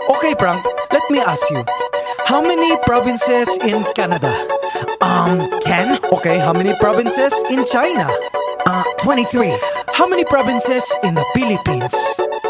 Okay, Frank, let me ask you. How many provinces in Canada? 10? Okay, how many provinces in China? 23. How many provinces in the Philippines?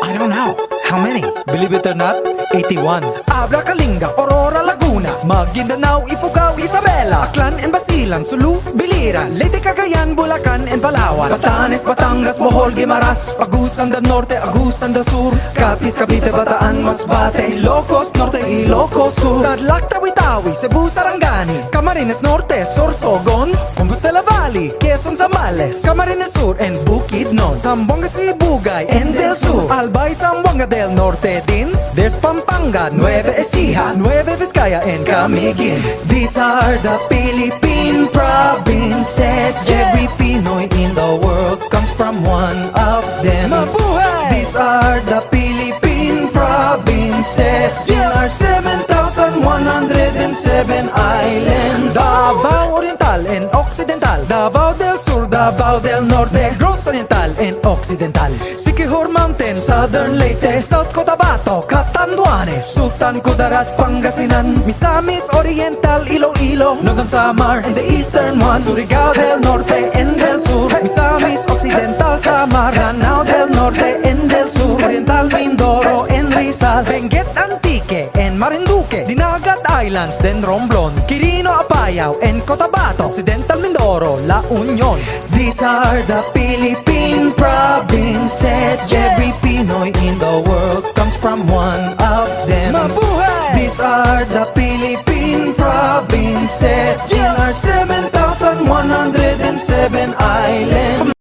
I don't know. How many? Believe it or not, 81. Abra, Kalinga, Aurora, Laguna, Maguindanao, Ifugao, Isabela, Aklan and Basilan, Sulu, Biliran, Leyte, Cagayan, Bulacan and Palawan, Batanes, Batangas, Bohol, Guimaras, Agusan del Norte, Agusan del Sur, Capiz, Cavite, Bataan, Masbate, Ilocos Norte, Ilocos Sur, Tadlac, Tawi-Tawi, Cebu, Sarangani, Camarines Norte, Sorsogon, Compostela Valley, Quezon, Zambales, Camarines Sur and Bukidnon, Zamboanga, Sibugay and Del Sur, Albay, Zamboanga del Norte din. There's Pampanga, Nueva Ecija, Nueva Vizcaya and Camiguin. These are the Philippine provinces. Every Pinoy in the world comes from one of them. Mabuhay! These are the Philippine provinces. In our 7,107 islands. Davao Oriental and Occidental, Davao del Sur, Davao del Norte, Negros Oriental and Occidental, Siquijor Mountain, Southern Leyte, South Cotabato, Catanduanes, Sultan Kudarat, Pangasinan, Misamis Oriental, Iloilo, Nogon Samar and the eastern one, Surigao del Norte and del Sur, Misamis Occidental, Samar, Lanao del Norte and del Sur, Oriental Mindoro and Rizal, Benguet Antique and Marinduque, Dinagat Islands, then Romblon, Quirino Apayao and Cotabato, Occidental Mindoro, La Union. These are the Philippine provinces. Every Pinoy in the world comes from one of them. Mabuhay! These are the Philippine provinces. In our 7,107 islands.